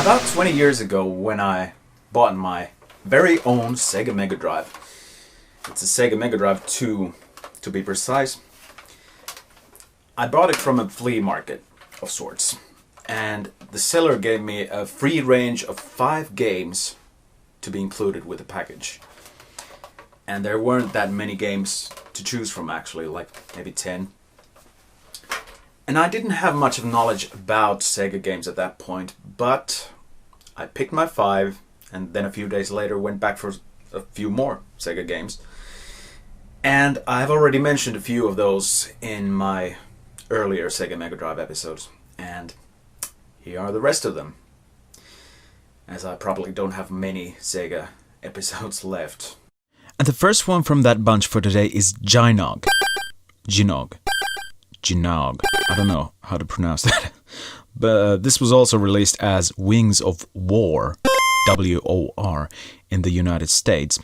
About 20 years ago, when I bought my very own Sega Megadrive, it's a Sega Megadrive II to be precise, I bought it from a flea market of sorts, and the seller gave me a free range of 5 games to be included with the package. And there weren't that many games to choose from, actually, like maybe 10. And I didn't have much of knowledge about Sega games at that point, but I picked my 5, and then a few days later went back for a few more Sega games. And I've already mentioned a few of those in my earlier Sega Mega Drive episodes, and here are the rest of them, as I probably don't have many Sega episodes left. And the first one from that bunch for today is Gynoug. Gynoug. I don't know how to pronounce that. But this was also released as Wings of War, W-O-R, in the United States.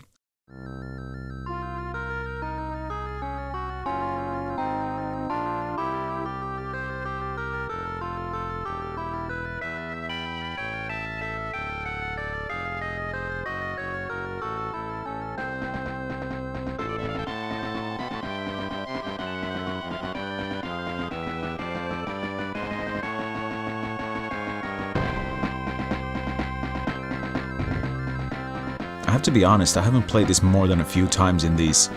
I have to be honest, I haven't played this more than a few times in these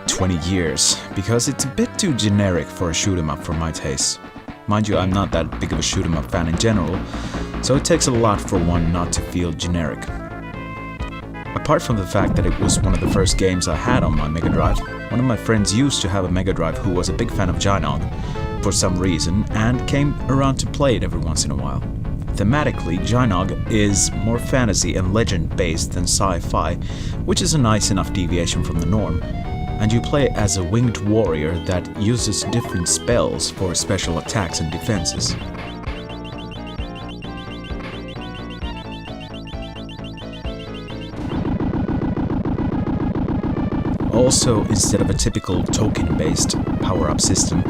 20 years, because it's a bit too generic for a shoot 'em up for my taste. Mind you, I'm not that big of a shoot 'em up fan in general, so it takes a lot for one not to feel generic. Apart from the fact that it was one of the first games I had on my Mega Drive, one of my friends used to have a Mega Drive who was a big fan of Gynoug for some reason and came around to play it every once in a while. Thematically, Gynoug is more fantasy and legend-based than sci-fi, which is a nice enough deviation from the norm. And you play as a winged warrior that uses different spells for special attacks and defenses. Also, instead of a typical token-based power-up system,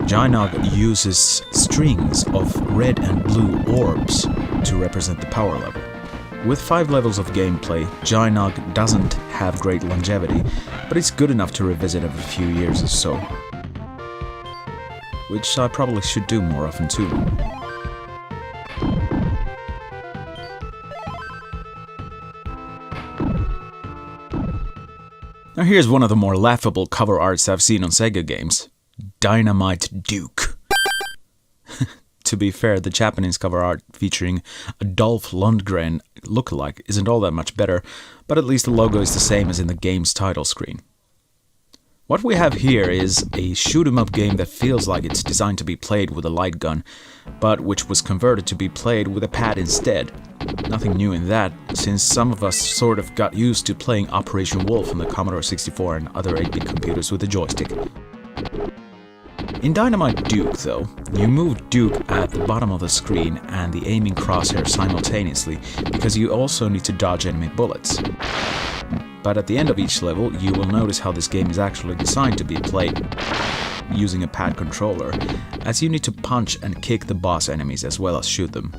Gynoug uses strings of red and blue orbs to represent the power level. With 5 levels of gameplay, Gynoug doesn't have great longevity, but it's good enough to revisit every few years or so. Which I probably should do more often too. Now here's one of the more laughable cover arts I've seen on Sega games. Dynamite Duke. To be fair, the Japanese cover art featuring a Dolph Lundgren lookalike isn't all that much better, but at least the logo is the same as in the game's title screen. What we have here is a shoot-'em-up game that feels like it's designed to be played with a light gun, but which was converted to be played with a pad instead. Nothing new in that, since some of us sort of got used to playing Operation Wolf on the Commodore 64 and other 8-bit computers with a joystick. In Dynamite Duke, though, you move Duke at the bottom of the screen and the aiming crosshair simultaneously, because you also need to dodge enemy bullets. But at the end of each level, you will notice how this game is actually designed to be played using a pad controller, as you need to punch and kick the boss enemies as well as shoot them.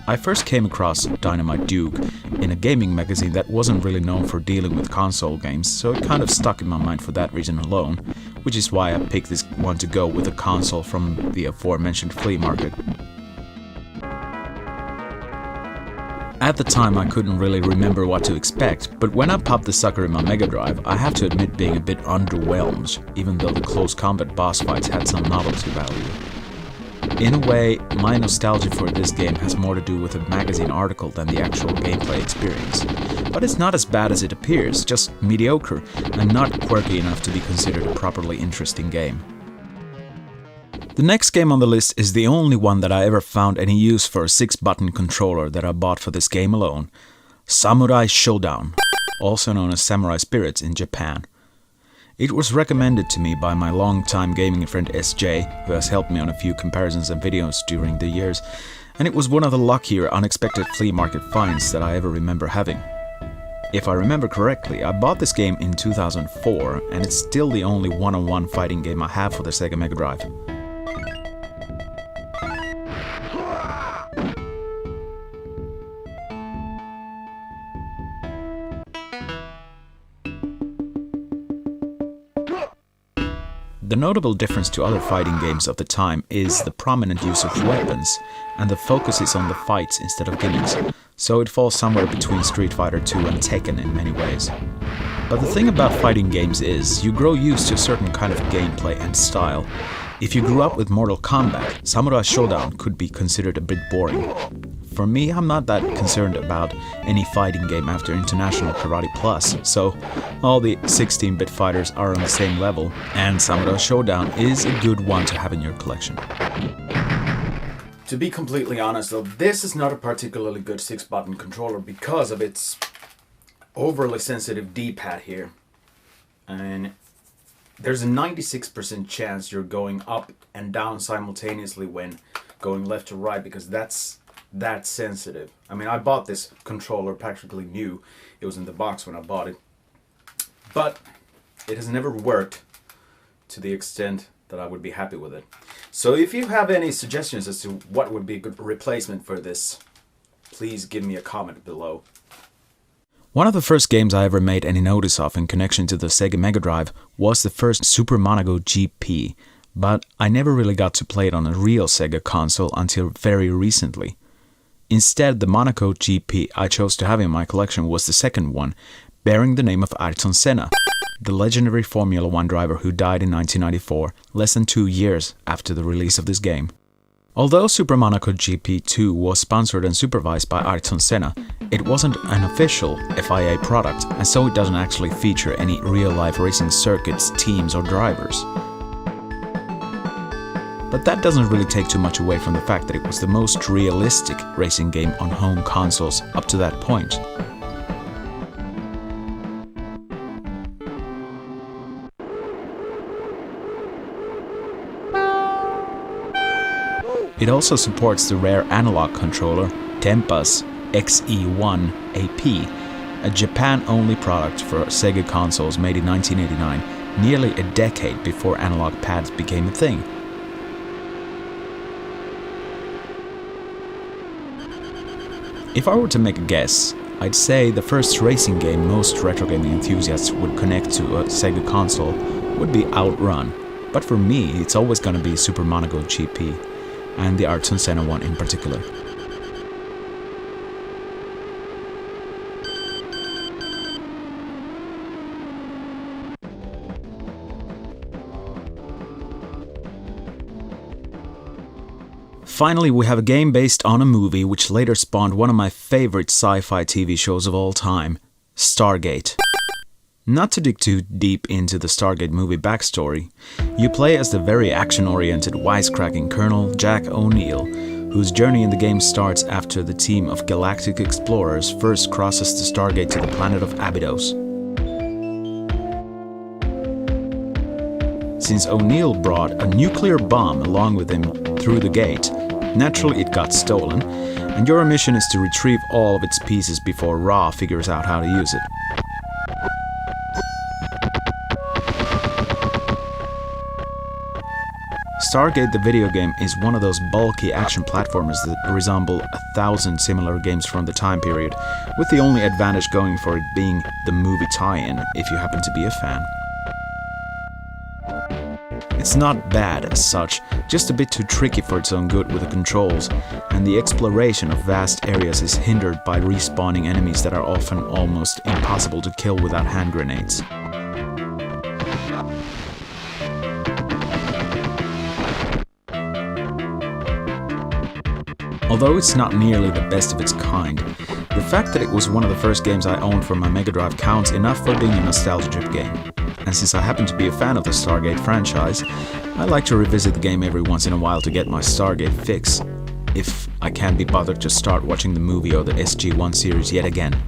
I first came across Dynamite Duke in a gaming magazine that wasn't really known for dealing with console games, so it kind of stuck in my mind for that reason alone, which is why I picked this one to go with a console from the aforementioned flea market. At the time I couldn't really remember what to expect, but when I popped the sucker in my Mega Drive, I have to admit being a bit underwhelmed, even though the close combat boss fights had some novelty value. In a way, my nostalgia for this game has more to do with a magazine article than the actual gameplay experience. But it's not as bad as it appears, just mediocre, and not quirky enough to be considered a properly interesting game. The next game on the list is the only one that I ever found any use for a 6-button controller that I bought for this game alone. Samurai Shodown, also known as Samurai Spirits in Japan. It was recommended to me by my longtime gaming friend SJ, who has helped me on a few comparisons and videos during the years, and it was one of the luckier unexpected flea market finds that I ever remember having. If I remember correctly, I bought this game in 2004, and it's still the only one-on-one fighting game I have for the Sega Mega Drive. The notable difference to other fighting games of the time is the prominent use of weapons, and the focus is on the fights instead of gimmicks, so it falls somewhere between Street Fighter II and Tekken in many ways. But the thing about fighting games is, you grow used to a certain kind of gameplay and style. If you grew up with Mortal Kombat, Samurai Shodown could be considered a bit boring. For me, I'm not that concerned about any fighting game after International Karate Plus, so all the 16-bit fighters are on the same level, and Samurai Shodown is a good one to have in your collection. To be completely honest though, this is not a particularly good 6-button controller because of its overly sensitive D-pad here. And there's a 96% chance you're going up and down simultaneously when going left to right because that's that sensitive. I mean, I bought this controller practically new. It was in the box when I bought it. But it has never worked to the extent that I would be happy with it. So if you have any suggestions as to what would be a good replacement for this, please give me a comment below. One of the first games I ever made any notice of in connection to the Sega Megadrive was the first Super Monaco GP, but I never really got to play it on a real Sega console until very recently. Instead, the Monaco GP I chose to have in my collection was the second one, bearing the name of Ayrton Senna, the legendary Formula 1 driver who died in 1994, less than 2 years after the release of this game. Although Super Monaco GP2 was sponsored and supervised by Ayrton Senna, it wasn't an official FIA product, and so it doesn't actually feature any real-life racing circuits, teams or drivers. But that doesn't really take too much away from the fact that it was the most realistic racing game on home consoles up to that point. It also supports the rare analog controller Tempa's XE1 AP, a Japan-only product for Sega consoles made in 1989, nearly a decade before analog pads became a thing. If I were to make a guess, I'd say the first racing game most retro gaming enthusiasts would connect to a Sega console would be Outrun, but for me it's always gonna be Super Monaco GP, and the Ayrton Senna one in particular. Finally, we have a game based on a movie which later spawned one of my favorite sci-fi TV shows of all time, Stargate. Not to dig too deep into the Stargate movie backstory, you play as the very action-oriented, wisecracking Colonel Jack O'Neill, whose journey in the game starts after the team of galactic explorers first crosses the Stargate to the planet of Abydos. Since O'Neill brought a nuclear bomb along with him through the gate, naturally it got stolen, and your mission is to retrieve all of its pieces before Ra figures out how to use it. Stargate the video game is one of those bulky action platformers that resemble 1,000 similar games from the time period, with the only advantage going for it being the movie tie-in, if you happen to be a fan. It's not bad as such, just a bit too tricky for its own good with the controls, and the exploration of vast areas is hindered by respawning enemies that are often almost impossible to kill without hand grenades. Although it's not nearly the best of its kind, the fact that it was one of the first games I owned for my Mega Drive counts enough for being a nostalgia trip game. And since I happen to be a fan of the Stargate franchise, I like to revisit the game every once in a while to get my Stargate fix, if I can't be bothered to start watching the movie or the SG-1 series yet again.